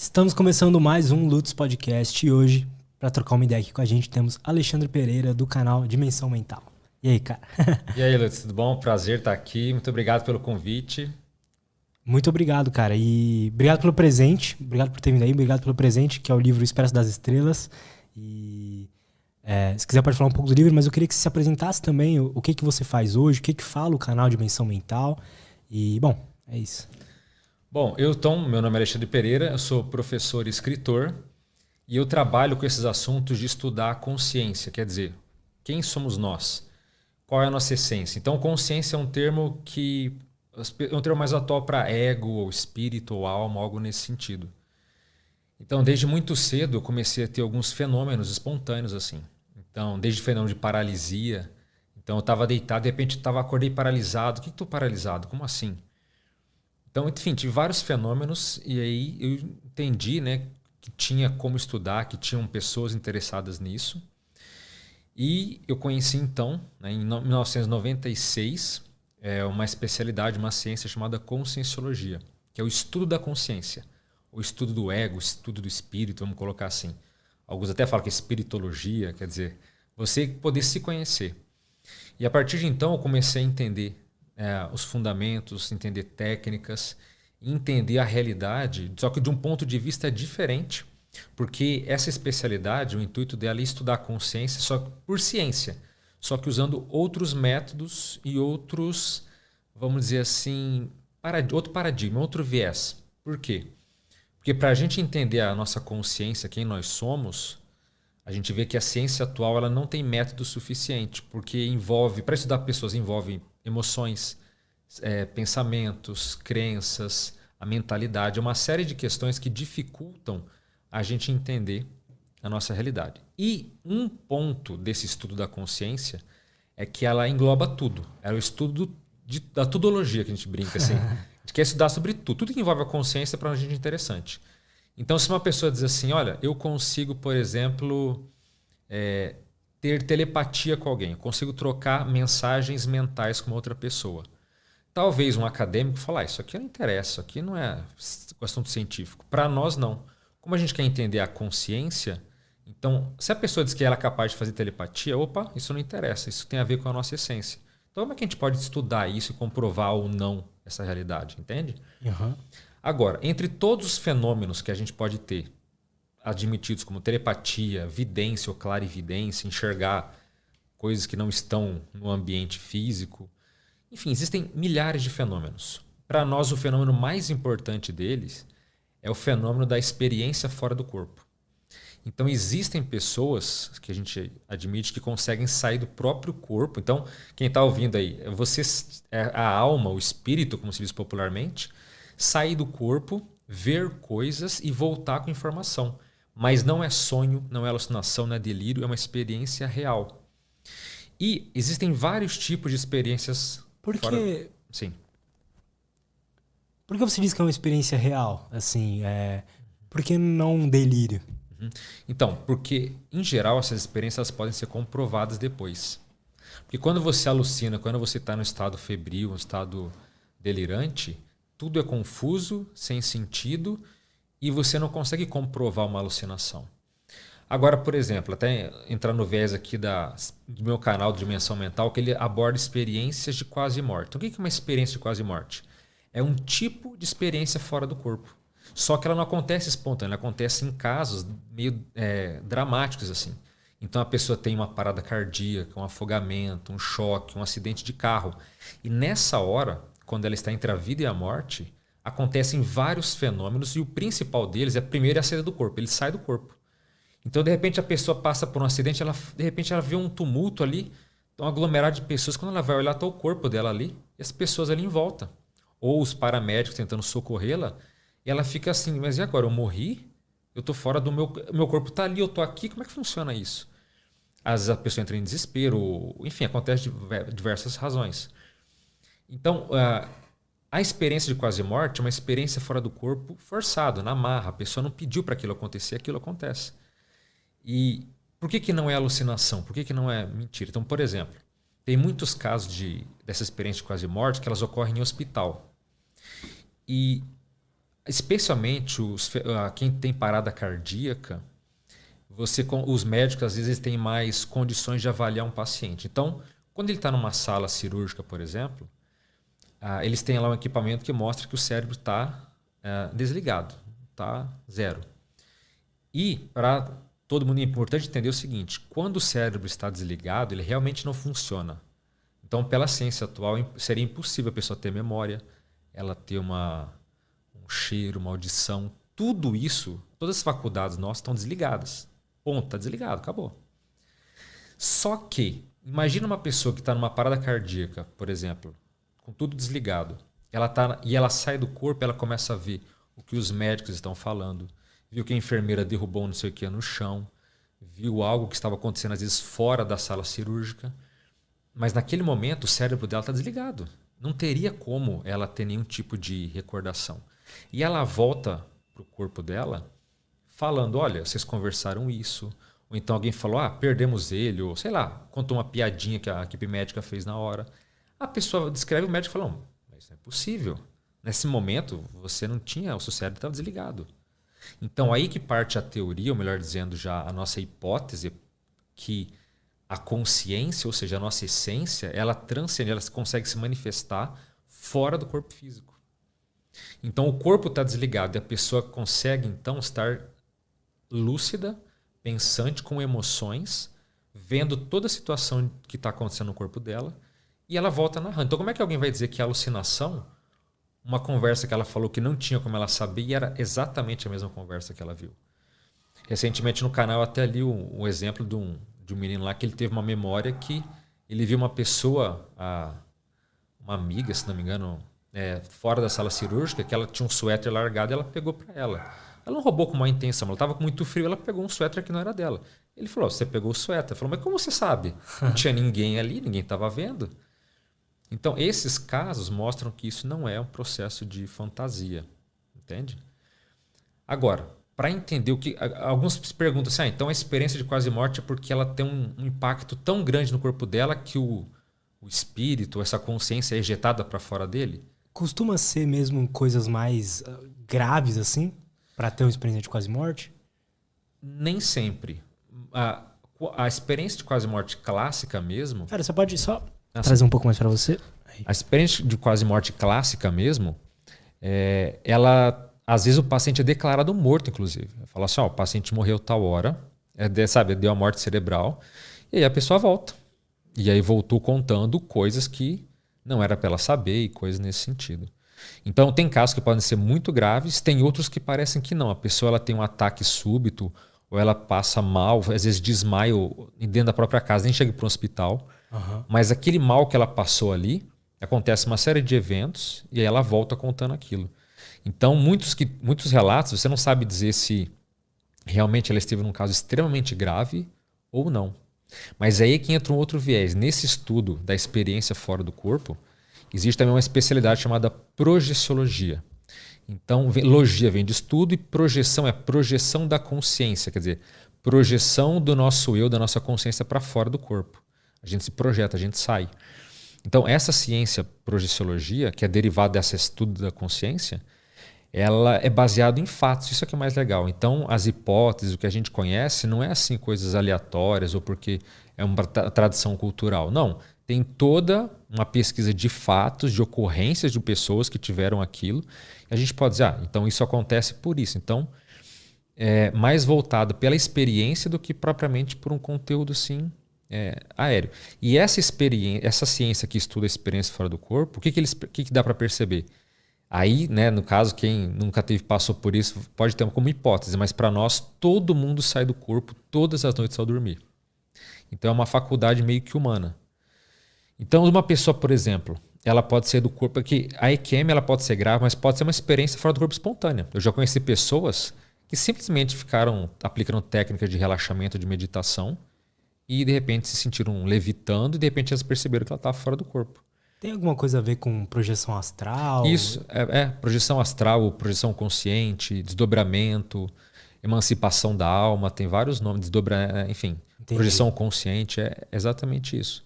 Estamos começando mais um Lutz Podcast e hoje, para trocar uma ideia aqui com a gente, temos Alexandre Pereira do canal Dimensão Mental. E aí, cara? E aí, Lutz, tudo bom? Prazer estar aqui. Muito obrigado pelo convite. Muito obrigado, cara. E obrigado pelo presente. Obrigado por ter vindo aí. Obrigado pelo presente, que é o livro Expresso das Estrelas. E se quiser pode falar um pouco do livro, mas eu queria que você se apresentasse também o que você faz hoje, o que fala o canal Dimensão Mental. E, bom, é isso. Bom, meu nome é Alexandre Pereira, eu sou professor e escritor e eu trabalho com esses assuntos de estudar a consciência, quer dizer, quem somos nós? Qual é a nossa essência? Então, consciência é um termo mais atual para ego, ou espírito, ou alma, algo nesse sentido. Então, desde muito cedo eu comecei a ter alguns fenômenos espontâneos assim. Então, desde o fenômeno de paralisia. Então, eu estava deitado, de repente acordei paralisado. O que estou paralisado? Como assim? Então, enfim, tive vários fenômenos e aí eu entendi, né, que tinha como estudar, que tinham pessoas interessadas nisso. E eu conheci então, né, em 1996, uma especialidade, uma ciência chamada conscienciologia, que é o estudo da consciência, o estudo do ego, o estudo do espírito, vamos colocar assim. Alguns até falam que é espiritologia, quer dizer, você poder se conhecer. E a partir de então eu comecei a entender os fundamentos, entender técnicas, entender a realidade, só que de um ponto de vista diferente, porque essa especialidade, o intuito dela é estudar a consciência só por ciência, só que usando outros métodos e outros, vamos dizer assim, outro paradigma, outro viés. Por quê? Porque para a gente entender a nossa consciência, quem nós somos, a gente vê que a ciência atual ela não tem método suficiente, porque para estudar pessoas, envolve emoções, pensamentos, crenças, a mentalidade, uma série de questões que dificultam a gente entender a nossa realidade. E um ponto desse estudo da consciência é que ela engloba tudo. É o estudo da tudologia que a gente brinca assim. A gente quer estudar sobre tudo. Tudo que envolve a consciência para a gente é interessante. Então, se uma pessoa diz assim, olha, eu consigo, por exemplo, ter telepatia com alguém, eu consigo trocar mensagens mentais com outra pessoa. Talvez um acadêmico falar, isso aqui não interessa, isso aqui não é assunto científico. Para nós, não. Como a gente quer entender a consciência, então, se a pessoa diz que ela é capaz de fazer telepatia, opa, isso não interessa, isso tem a ver com a nossa essência. Então, como é que a gente pode estudar isso e comprovar ou não essa realidade, entende? Uhum. Agora, entre todos os fenômenos que a gente pode ter, admitidos como telepatia, vidência ou clarividência, enxergar coisas que não estão no ambiente físico, enfim, existem milhares de fenômenos. Para nós, o fenômeno mais importante deles é o fenômeno da experiência fora do corpo. Então, existem pessoas que a gente admite que conseguem sair do próprio corpo. Então, quem está ouvindo aí, a alma, o espírito, como se diz popularmente, sair do corpo, ver coisas e voltar com informação. Mas não é sonho, não é alucinação, não é delírio, é uma experiência real. E existem vários tipos de experiências fora. Sim. Por que você diz que é uma experiência real? Assim, por que não um delírio? Então, porque em geral essas experiências podem ser comprovadas depois. Porque quando você alucina, quando você está no estado febril, no estado delirante, tudo é confuso, sem sentido e você não consegue comprovar uma alucinação. Agora, por exemplo, até entrar no viés aqui do meu canal de Dimensão Mental, que ele aborda experiências de quase morte. Então, o que é uma experiência de quase morte? É um tipo de experiência fora do corpo. Só que ela não acontece espontânea, ela acontece em casos meio dramáticos assim. Então a pessoa tem uma parada cardíaca, um afogamento, um choque, um acidente de carro. E nessa hora, quando ela está entre a vida e a morte, acontecem vários fenômenos e o principal deles é primeiro a saída do corpo, ele sai do corpo. Então de repente a pessoa passa por um acidente, de repente ela vê um tumulto ali, um aglomerado de pessoas, quando ela vai olhar está o corpo dela ali e as pessoas ali em volta. Ou os paramédicos tentando socorrê-la. E ela fica assim, mas e agora? Eu morri? Eu estou fora do meu corpo está ali, eu estou aqui, como é que funciona isso? Às vezes a pessoa entra em desespero, enfim, acontece de diversas razões. Então, a experiência de quase morte é uma experiência fora do corpo forçado, na marra. A pessoa não pediu para aquilo acontecer, aquilo acontece. E por que não é alucinação? Por que não é mentira? Então, por exemplo, tem muitos casos dessa experiência de quase morte que elas ocorrem em hospital. E Especialmente quem tem parada cardíaca, os médicos às vezes têm mais condições de avaliar um paciente. Então, quando ele está numa sala cirúrgica, por exemplo, eles têm lá um equipamento que mostra que o cérebro está desligado, está zero. E para todo mundo é importante entender o seguinte: quando o cérebro está desligado, ele realmente não funciona. Então, pela ciência atual, seria impossível a pessoa ter memória, ela ter um cheiro, uma audição, tudo isso, todas as faculdades nossas estão desligadas. Ponto, está desligado, acabou. Só que, imagina uma pessoa que está numa parada cardíaca, por exemplo, com tudo desligado, e ela sai do corpo, ela começa a ver o que os médicos estão falando, viu que a enfermeira derrubou não sei o que no chão, viu algo que estava acontecendo às vezes fora da sala cirúrgica, mas naquele momento o cérebro dela está desligado. Não teria como ela ter nenhum tipo de recordação. E ela volta para o corpo dela falando, olha, vocês conversaram isso, ou então alguém falou, perdemos ele, ou sei lá, contou uma piadinha que a equipe médica fez na hora. A pessoa descreve, o médico fala, não, mas isso não é possível. Nesse momento, você não tinha, o seu cérebro estava desligado. Então, aí que parte a teoria, ou melhor dizendo, já a nossa hipótese, que a consciência, ou seja, a nossa essência, ela transcende, ela consegue se manifestar fora do corpo físico. Então, o corpo está desligado e a pessoa consegue, então, estar lúcida, pensante, com emoções, vendo toda a situação que está acontecendo no corpo dela, e ela volta narrando. Então, como é que alguém vai dizer que é alucinação? Uma conversa que ela falou que não tinha como ela saber e era exatamente a mesma conversa que ela viu. Recentemente no canal eu até li um exemplo de um menino lá que ele teve uma memória que ele viu uma pessoa, uma amiga, se não me engano, fora da sala cirúrgica, que ela tinha um suéter largado e ela pegou para ela. Ela não roubou com má intenção, ela estava com muito frio, ela pegou um suéter que não era dela. Ele falou, você pegou o suéter. Ela falou, mas como você sabe? Não tinha ninguém ali, ninguém estava vendo. Então, esses casos mostram que isso não é um processo de fantasia, entende? Agora, para entender o que... Alguns se perguntam assim, então a experiência de quase morte é porque ela tem um impacto tão grande no corpo dela que o espírito, essa consciência é ejetada para fora dele? Costuma ser mesmo coisas mais graves assim, para ter uma experiência de quase morte? Nem sempre. A experiência de quase morte clássica mesmo... Cara, você pode só... trazer um pouco mais para você. A experiência de quase morte clássica mesmo, ela, às vezes o paciente é declarado morto, inclusive. Fala assim, o paciente morreu tal hora, deu a morte cerebral, e aí a pessoa volta. E aí voltou contando coisas que não era para ela saber e coisas nesse sentido. Então tem casos que podem ser muito graves, tem outros que parecem que não. A pessoa ela tem um ataque súbito, ou ela passa mal, às vezes desmaia dentro da própria casa, nem chega para um hospital. Uhum. Mas aquele mal que ela passou ali, acontece uma série de eventos e aí ela volta contando aquilo. Então, muitos relatos, você não sabe dizer se realmente ela esteve num caso extremamente grave ou não. Mas aí é que entra um outro viés. Nesse estudo da experiência fora do corpo, existe também uma especialidade chamada projeciologia. Então, logia vem de estudo e projeção é projeção da consciência, quer dizer, projeção do nosso eu, da nossa consciência para fora do corpo. A gente se projeta, a gente sai. Então, essa ciência projeciologia, que é derivada desse estudo da consciência, ela é baseada em fatos. Isso é que é mais legal. Então, as hipóteses, o que a gente conhece, não é assim coisas aleatórias ou porque é uma tradição cultural. Não. Tem toda uma pesquisa de fatos, de ocorrências de pessoas que tiveram aquilo. E a gente pode dizer, então isso acontece por isso. Então, é mais voltado pela experiência do que propriamente por um conteúdo, sim, aéreo. E essa experiência, essa ciência que estuda a experiência fora do corpo, o que dá para perceber? Aí, né, no caso, quem nunca passou por isso pode ter como hipótese, mas para nós, todo mundo sai do corpo todas as noites ao dormir. Então é uma faculdade meio que humana. Então uma pessoa, por exemplo, ela pode ser do corpo, porque a EQM ela pode ser grave, mas pode ser uma experiência fora do corpo espontânea. Eu já conheci pessoas que simplesmente ficaram aplicando técnicas de relaxamento, de meditação, e de repente se sentiram levitando e de repente elas perceberam que ela estava fora do corpo. Tem alguma coisa a ver com projeção astral? Isso, projeção astral, projeção consciente, desdobramento, emancipação da alma, tem vários nomes, enfim, entendi. Projeção consciente, é exatamente isso.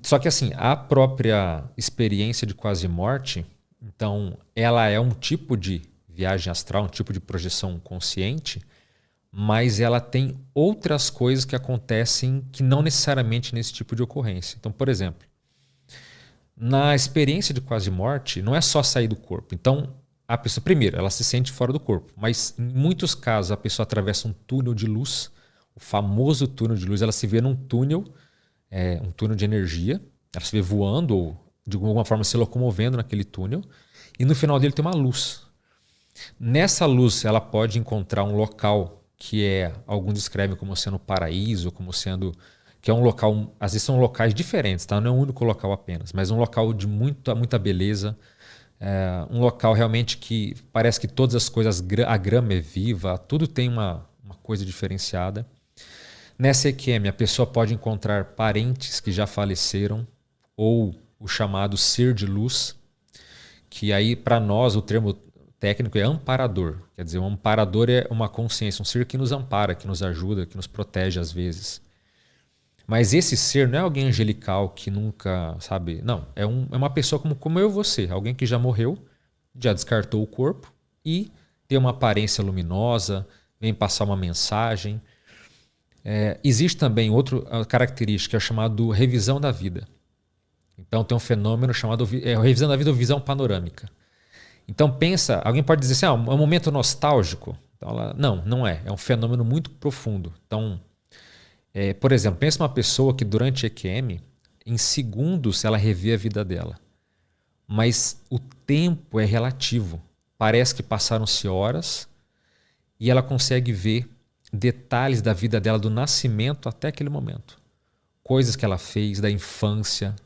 Só que assim, a própria experiência de quase morte, então, ela é um tipo de viagem astral, um tipo de projeção consciente, mas ela tem outras coisas que acontecem que não necessariamente nesse tipo de ocorrência. Então, por exemplo, na experiência de quase morte, não é só sair do corpo. Então, a pessoa, primeiro, ela se sente fora do corpo, mas em muitos casos a pessoa atravessa um túnel de luz, o famoso túnel de luz, ela se vê num túnel, um túnel de energia, ela se vê voando ou de alguma forma se locomovendo naquele túnel, e no final dele tem uma luz. Nessa luz ela pode encontrar um local que alguns descrevem como sendo paraíso, como sendo, que é um local, às vezes são locais diferentes, tá? Não é um único local apenas, mas um local de muita beleza, um local realmente que parece que todas as coisas, a grama é viva, tudo tem uma coisa diferenciada. Nessa EQM a pessoa pode encontrar parentes que já faleceram, ou o chamado ser de luz, que aí para nós o termo técnico é amparador. Quer dizer, um amparador é uma consciência, um ser que nos ampara, que nos ajuda, que nos protege às vezes. Mas esse ser não é alguém angelical que nunca, sabe? Não, é uma pessoa como eu e você, alguém que já morreu, já descartou o corpo e tem uma aparência luminosa, vem passar uma mensagem. Existe também outra característica chamada revisão da vida. Então tem um fenômeno chamado revisão da vida ou visão panorâmica. Então pensa, alguém pode dizer assim, é um momento nostálgico. Então, não é. É um fenômeno muito profundo. Então, por exemplo, pensa uma pessoa que durante EQM, em segundos ela revê a vida dela. Mas o tempo é relativo. Parece que passaram-se horas e ela consegue ver detalhes da vida dela, do nascimento até aquele momento. Coisas que ela fez, da infância.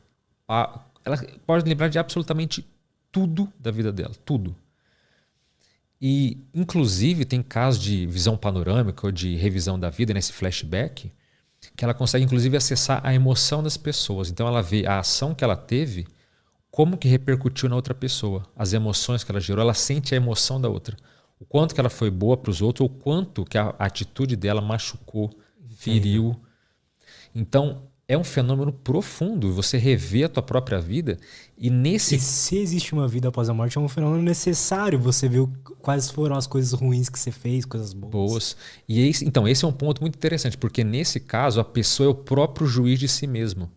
Ela pode lembrar de absolutamente tudo da vida dela, tudo. E, inclusive, tem casos de visão panorâmica ou de revisão da vida nesse flashback, que ela consegue, inclusive, acessar a emoção das pessoas. Então, ela vê a ação que ela teve, como que repercutiu na outra pessoa, as emoções que ela gerou, ela sente a emoção da outra. O quanto que ela foi boa para os outros, ou o quanto que a atitude dela machucou, feriu. Então, é um fenômeno profundo, você rever a tua própria vida e se existe uma vida após a morte, é um fenômeno necessário, você ver quais foram as coisas ruins que você fez, coisas boas. E então, esse é um ponto muito interessante, porque nesse caso a pessoa é o próprio juiz de si mesmo.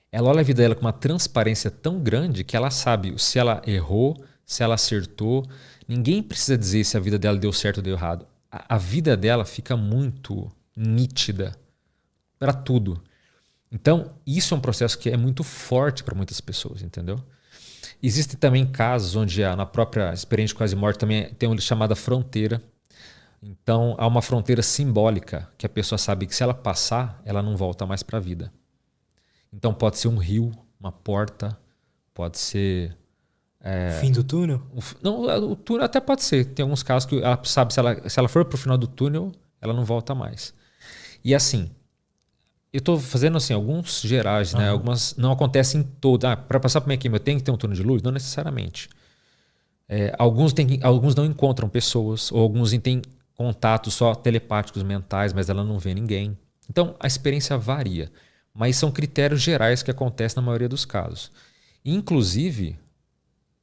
Ela olha a vida dela com uma transparência tão grande que ela sabe se ela errou, se ela acertou. Ninguém precisa dizer se a vida dela deu certo ou deu errado. A vida dela fica muito nítida para tudo. Então, isso é um processo que é muito forte para muitas pessoas, entendeu? Existem também casos onde na própria experiência de quase morte também tem uma chamada fronteira. Então, há uma fronteira simbólica que a pessoa sabe que se ela passar, ela não volta mais para a vida. Então, pode ser um rio, uma porta, pode ser... fim do túnel? Não, o túnel até pode ser. Tem alguns casos que ela sabe, se ela for para o final do túnel, ela não volta mais. E assim... Eu estou fazendo assim, alguns gerais, né? Algumas não acontecem em todos. Para passar por minha quimio, eu tenho que ter um túnel de luz? Não necessariamente. Alguns não encontram pessoas, ou alguns têm contatos só telepáticos mentais, mas ela não vê ninguém. Então, a experiência varia. Mas são critérios gerais que acontecem na maioria dos casos. Inclusive,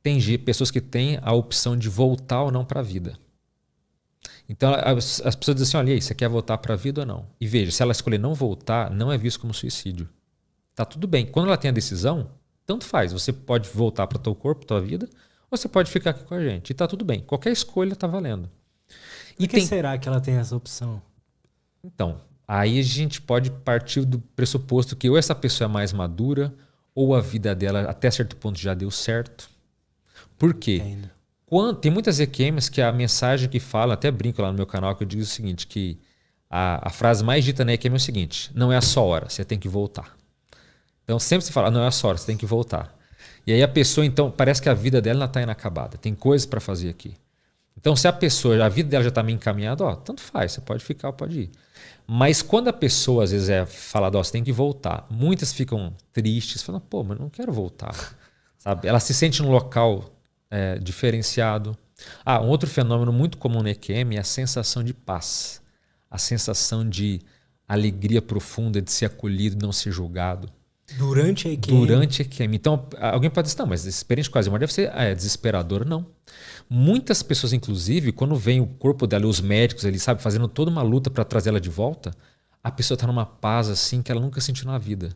tem pessoas que têm a opção de voltar ou não para a vida. Então as pessoas dizem assim, olha aí, você quer voltar para a vida ou não? E veja, se ela escolher não voltar, não é visto como suicídio. Tá tudo bem. Quando ela tem a decisão, tanto faz. Você pode voltar para o teu corpo, tua vida, ou você pode ficar aqui com a gente. E tá tudo bem. Qualquer escolha tá valendo. Por que será que ela tem essa opção? Então, aí a gente pode partir do pressuposto que ou essa pessoa é mais madura, ou a vida dela até certo ponto já deu certo. Por quê? Tem muitas EQMs que a mensagem que fala, até brinco lá no meu canal, que eu digo o seguinte, que a frase mais dita na EQM é o seguinte, não é a só hora, você tem que voltar. Então sempre se fala, não é a só hora, você tem que voltar. E aí a pessoa, então, parece que a vida dela está inacabada, tem coisas para fazer aqui. Então se a pessoa, a vida dela já está meio encaminhada, tanto faz, você pode ficar ou pode ir. Mas quando a pessoa às vezes é falada, você tem que voltar, muitas ficam tristes, falam, pô, mas não quero voltar. Sabe? Ela se sente num local... diferenciado. Um outro fenômeno muito comum na EQM é a sensação de paz. A sensação de alegria profunda, de ser acolhido, não ser julgado. Durante a EQM? Durante a EQM. Então, alguém pode dizer, não, mas essa experiência de quase morte deve ser desesperadora. Não. Muitas pessoas, inclusive, quando vem o corpo dela, os médicos, eles sabem, fazendo toda uma luta para trazer ela de volta, a pessoa está numa paz assim que ela nunca sentiu na vida.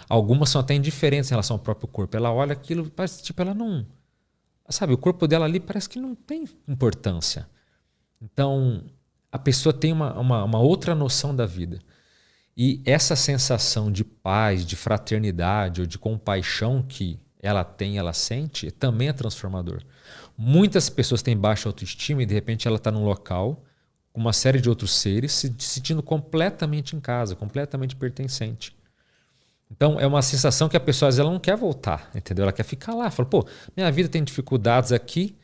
Algumas são até indiferentes em relação ao próprio corpo. Ela olha aquilo, parece tipo, ela não... Sabe, o corpo dela ali parece que não tem importância. Então, a pessoa tem uma outra noção da vida. E essa sensação de paz, de fraternidade ou de compaixão que ela tem, ela sente, também é transformador. Muitas pessoas têm baixa autoestima e de repente ela está num local com uma série de outros seres se sentindo completamente em casa, completamente pertencente. Então é uma sensação que a pessoa às vezes ela não quer voltar, entendeu? Ela quer ficar lá, fala, pô, minha vida tem dificuldades aqui,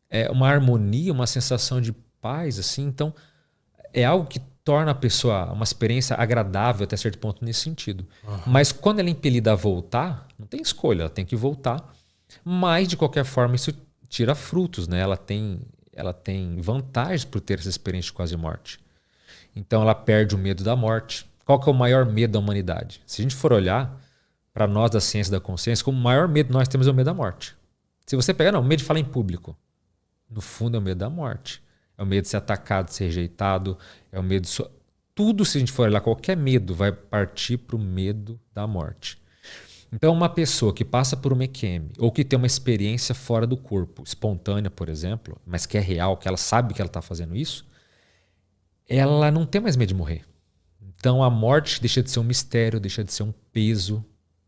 é uma harmonia, uma sensação de paz, assim, então é algo que torna a pessoa uma experiência agradável até certo ponto nesse sentido. Mas quando ela é impelida a voltar, não tem escolha, ela tem que voltar. Mas, de qualquer forma, isso tira frutos, né? Ela tem vantagens por ter essa experiência de quase morte. Então, ela perde o medo da morte. Qual que é o maior medo da humanidade? Se a gente for olhar para nós da ciência da consciência, como o maior medo nós temos é o medo da morte. Se você pegar, o medo de falar em público, no fundo é o medo da morte. É o medo de ser atacado, de ser rejeitado, é o medo de... Tudo, se a gente for olhar, qualquer medo vai partir para o medo da morte. Então, uma pessoa que passa por uma EQM ou que tem uma experiência fora do corpo, espontânea, por exemplo, mas que é real, que ela sabe que ela está fazendo isso, ela não tem mais medo de morrer. Então, a morte deixa de ser um mistério, deixa de ser um peso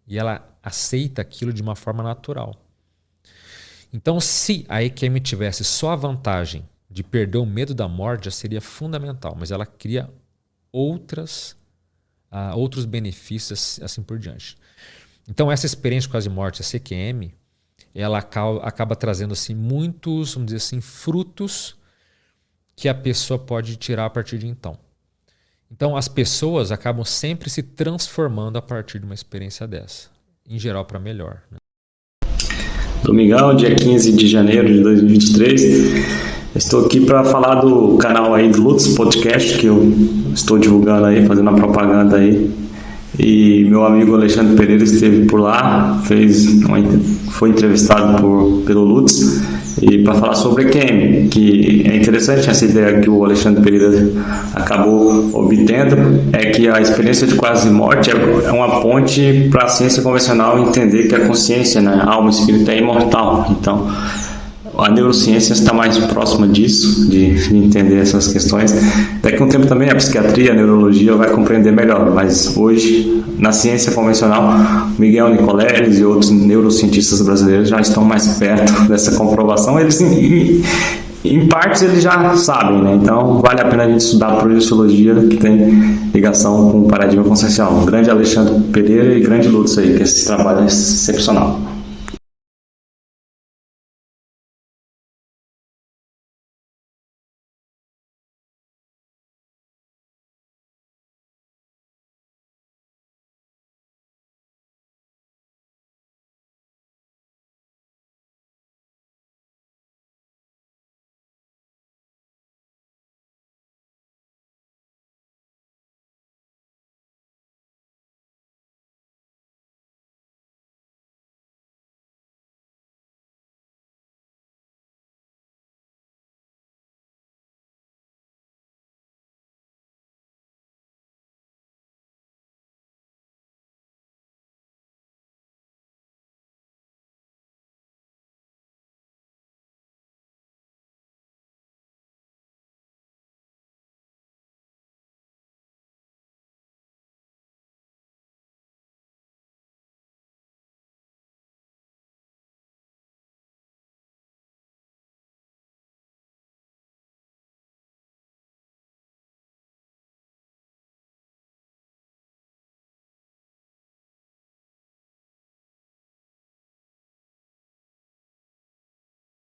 e ela aceita aquilo de uma forma natural. Então, se a EQM tivesse só a vantagem de perder o medo da morte, já seria fundamental, mas ela cria outros benefícios assim por diante. Então essa experiência de quase morte, a EQM, ela acaba trazendo assim, muitos, vamos dizer assim, frutos que a pessoa pode tirar a partir de então. Então as pessoas acabam sempre se transformando a partir de uma experiência dessa, em geral para melhor, né? Domingão, dia 15 de janeiro de 2023. Estou aqui para falar do canal aí do Lutz Podcast, que eu estou divulgando aí, fazendo a propaganda aí. E meu amigo Alexandre Pereira esteve por lá, foi entrevistado pelo Lutz e para falar sobre EQM, que é interessante essa ideia que o Alexandre Pereira acabou obtendo, é que a experiência de quase morte é uma ponte para a ciência convencional entender que a consciência, né, a alma e o espírito é imortal. Então a neurociência está mais próxima disso, de entender essas questões. Daqui a um tempo também a psiquiatria, a neurologia vai compreender melhor, mas hoje, na ciência convencional, Miguel Nicoleles e outros neurocientistas brasileiros já estão mais perto dessa comprovação. Eles, em partes, eles já sabem, né? Então vale a pena a gente estudar a projeciologia, que tem ligação com o paradigma consciencial. Grande Alexandre Pereira e grande Lutz aí, que esse trabalho é excepcional.